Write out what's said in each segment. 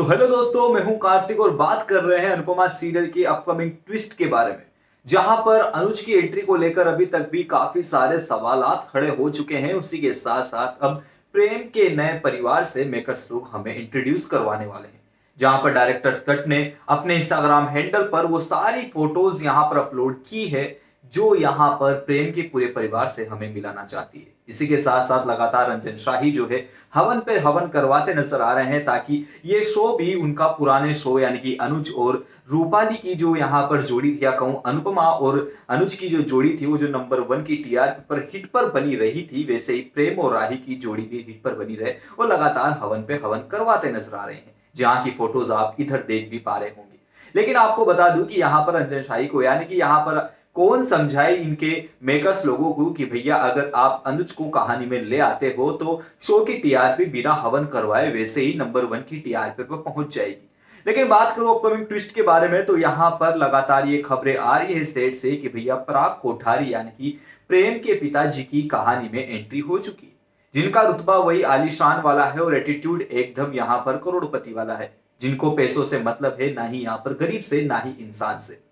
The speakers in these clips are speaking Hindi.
हेलो दोस्तों, मैं हूं कार्तिक और बात कर रहे हैं अनुपमा सीरियल की अपकमिंग ट्विस्ट के बारे में। जहां पर अनुज की एंट्री को लेकर अभी तक भी काफी सारे सवालात खड़े हो चुके हैं। उसी के साथ साथ अब प्रेम के नए परिवार से मेकर्स लोग हमें इंट्रोड्यूस करवाने वाले हैं। जहां पर डायरेक्टर कट ने अपने इंस्टाग्राम हैंडल पर वो सारी फोटोज यहां पर अपलोड की है जो यहां पर प्रेम के पूरे परिवार से हमें मिलाना चाहती है। इसी के साथ साथ लगातार अंजन शाही जो है हवन पे हवन करवाते नजर आ रहे हैं, ताकि ये शो भी उनका पुराने शो यानी कि अनुज और रूपाली की जो यहाँ पर जोड़ी थी, या कहूं अनुपमा और अनुज की जो जोड़ी थी, वो जो नंबर 1 की टीआरपी पर हिट पर बनी रही थी, वैसे ही प्रेम और राही की जोड़ी भी हिट पर बनी रहे और लगातार हवन पे हवन करवाते नजर आ रहे हैं, जहां की फोटोज आप इधर देख भी पा रहे होंगे। लेकिन आपको बता दूं कि यहाँ पर अंजन शाही को यानी कि यहाँ पर कौन समझाए इनके मेकर्स लोगों को कि भैया अगर आप अनुज को कहानी में ले आते हो तो शो की टीआरपी बिना हवन करवाए वैसे ही नंबर 1 की टीआरपी पर पहुंच जाएगी। लेकिन बात करो अपकमिंग ट्विस्ट के बारे में, तो यहां पर लगातार ये खबरें आ रही है सेट से कि भैया पराग कोठारी यानी कि प्रेम के पिताजी की कहानी में एंट्री हो चुकी है, जिनका रुतबा वही आलीशान वाला है और एटीट्यूड एकदम यहां पर करोड़पति वाला है, जिनको पैसों से मतलब है, ना ही यहां पर गरीब से ना ही इंसान से।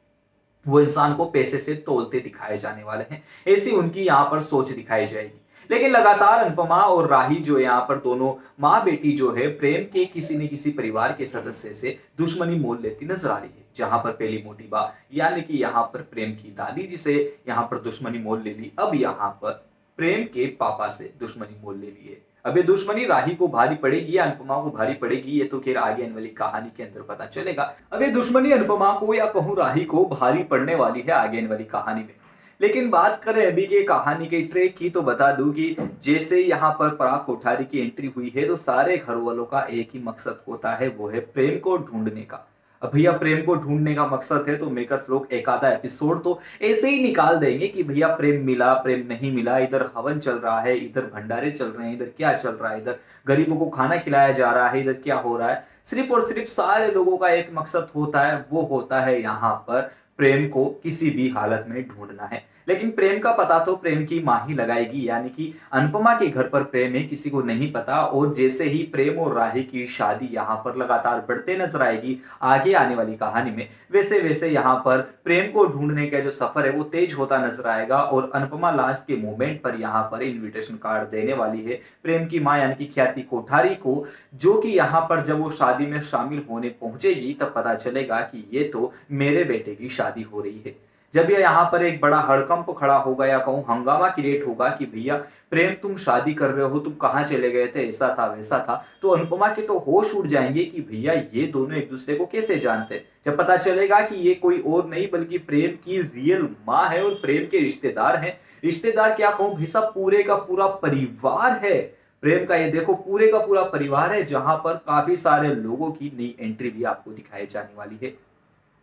वो इंसान को पैसे से तोलते दिखाए जाने वाले हैं, ऐसी उनकी यहाँ पर सोच दिखाई जाएगी। लेकिन लगातार अनुपमा और राही जो यहाँ पर दोनों माँ बेटी जो है प्रेम के किसी न किसी परिवार के सदस्य से दुश्मनी मोल लेती नजर आ रही है। जहां पर पहली मोटी बा यानी कि यहाँ पर प्रेम की दादी जी से यहाँ पर दुश्मनी मोल ले ली, अब यहाँ पर प्रेम के पापा से दुश्मनी मोल ले ली है। अब ये दुश्मनी राही को भारी पड़ेगी या अनुपमा को भारी पड़ेगी, ये तो खैर आगे आने वाली कहानी के अंदर पता चलेगा। अब ये दुश्मनी अनुपमा को या कहूं राही को भारी पड़ने वाली है आगे आने वाली कहानी में। लेकिन बात करें अभी के कहानी के ट्रैक की, तो बता दूं कि जैसे यहाँ पर पराग कोठारी की एंट्री हुई है तो सारे घर वालों का एक ही मकसद होता है, वो है प्रेम को ढूंढने का। अब भैया प्रेम को ढूंढने का मकसद है तो मेकर्स लोग एक आधा एपिसोड तो ऐसे ही निकाल देंगे कि भैया प्रेम मिला प्रेम नहीं मिला, इधर हवन चल रहा है, इधर भंडारे चल रहे हैं, इधर क्या चल रहा है, इधर गरीबों को खाना खिलाया जा रहा है, इधर क्या हो रहा है। सिर्फ और सिर्फ सारे लोगों का एक मकसद होता है, वो होता है यहाँ पर प्रेम को किसी भी हालत में ढूंढना है। लेकिन प्रेम का पता तो प्रेम की मां ही लगाएगी, यानी कि अनुपमा के घर पर प्रेम है किसी को नहीं पता। और जैसे ही प्रेम और राही की शादी यहाँ पर लगातार बढ़ते नजर आएगी आगे आने वाली कहानी में, वैसे वैसे यहाँ पर प्रेम को ढूंढने का जो सफर है वो तेज होता नजर आएगा। और अनुपमा लास्ट के मोमेंट पर यहाँ पर इन्विटेशन कार्ड देने वाली है प्रेम की मां यानी कि ख्याति कोठारी को, जो कि यहाँ पर जब वो शादी में शामिल होने पहुंचेगी तब पता चलेगा कि ये तो मेरे बेटे की शादी हो रही है। जब ये यहाँ पर एक बड़ा हड़कंप खड़ा होगा या कहूं हंगामा क्रिएट होगा कि भैया प्रेम तुम शादी कर रहे हो, तुम कहाँ चले गए थे, ऐसा था वैसा था, तो अनुपमा के तो होश उड़ जाएंगे कि भैया ये दोनों एक दूसरे को कैसे जानते हैं। जब पता चलेगा कि ये कोई और नहीं बल्कि प्रेम की रियल माँ है और प्रेम के रिश्तेदार हैं। रिश्तेदार क्या कहूं भैया, पूरे का पूरा परिवार है प्रेम का। ये देखो पूरे का पूरा परिवार है, जहां पर काफी सारे लोगों की नई एंट्री भी आपको दिखाई जाने वाली है।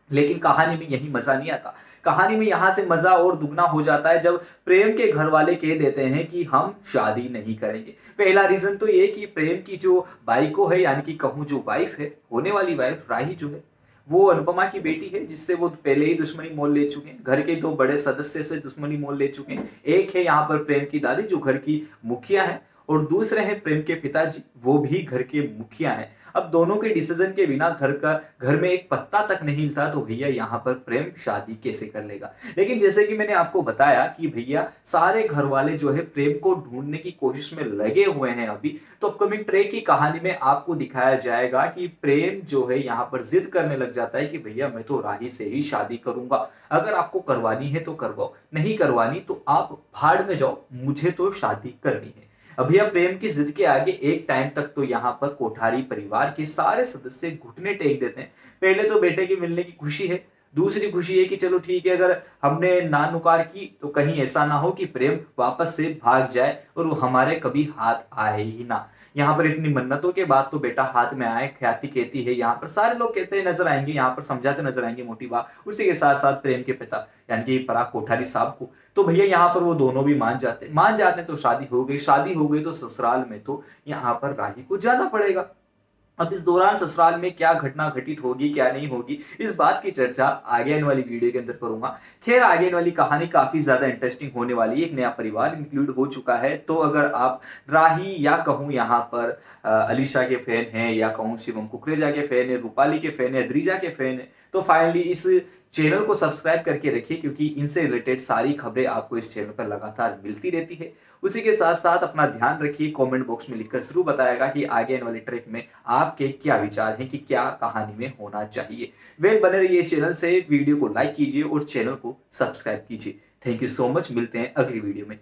लेकिन कहानी में यही मजा नहीं आता, कहानी में यहां से मजा और दुगना हो जाता है जब प्रेम के घर वाले कह देते हैं कि हम शादी नहीं करेंगे। पहला रीजन तो ये कि प्रेम की जो बाइको है यानी कि कहूं जो वाइफ है, होने वाली वाइफ राही जो है, वो अनुपमा की बेटी है जिससे वो पहले ही दुश्मनी मोल ले चुके हैं। घर के दो बड़े सदस्य से दुश्मनी मोल ले चुके हैं। एक है यहाँ पर प्रेम की दादी जो घर की मुखिया है, और दूसरे हैं प्रेम के पिताजी, वो भी घर के मुखिया हैं। अब दोनों के डिसीजन के बिना घर में एक पत्ता तक नहीं हिलता, तो भैया यहाँ पर प्रेम शादी कैसे कर लेगा। लेकिन जैसे कि मैंने आपको बताया कि भैया सारे घर वाले जो है प्रेम को ढूंढने की कोशिश में लगे हुए हैं अभी। तो अपकमिंग ट्रैक की कहानी में आपको दिखाया जाएगा कि प्रेम जो है यहाँ पर जिद करने लग जाता है कि भैया मैं तो राही से ही शादी करूंगा, अगर आपको करवानी है तो करवाओ, नहीं करवानी तो आप भाड़ में जाओ, मुझे तो शादी करनी है। अभी अब प्रेम की जिद के आगे एक टाइम तक तो यहाँ पर कोठारी परिवार के सारे सदस्य घुटने टेक देते हैं। पहले तो बेटे के मिलने की खुशी है, दूसरी खुशी है कि चलो ठीक है, अगर हमने ना नुकार की तो कहीं ऐसा ना हो कि प्रेम वापस से भाग जाए और वो हमारे कभी हाथ आए ही ना। यहाँ पर इतनी मन्नतों के बाद तो बेटा हाथ में आए, ख्याति कहती है, यहाँ पर सारे लोग कहते नजर आएंगे, यहाँ पर समझाते नजर आएंगे मोटी बात। उसी के साथ साथ प्रेम के पिता यानी कि पराग कोठारी साहब को, तो भैया यहाँ पर वो दोनों भी मान जाते हैं तो शादी हो गई। शादी हो गई तो ससुराल में तो यहाँ पर राही को जाना पड़ेगा। अब इस दौरान ससुराल में क्या घटना घटित होगी, क्या नहीं होगी, इस बात की चर्चा आगे आने वाली वीडियो के अंदर करूंगा। खैर, आगे आने वाली कहानी काफी ज्यादा इंटरेस्टिंग होने वाली है। एक नया परिवार इंक्लूड हो चुका है, तो अगर आप राही या कहूं यहाँ पर अलीशा के फैन हैं, या कहूं शिवम कुकरेजा के फैन है, रूपाली के फैन है, द्रिजा के फैन है, तो फाइनली इस चैनल को सब्सक्राइब करके रखिए, क्योंकि इनसे रिलेटेड सारी खबरें आपको इस चैनल पर लगातार मिलती रहती है। उसी के साथ साथ अपना ध्यान रखिए, कमेंट बॉक्स में लिखकर जरूर बताएगा कि आगे आने वाले ट्रैक में आपके क्या विचार हैं कि क्या कहानी में होना चाहिए। वेल, बने रहिए चैनल से, वीडियो को लाइक कीजिए और चैनल को सब्सक्राइब कीजिए। थैंक यू सो मच, मिलते हैं अगली वीडियो में।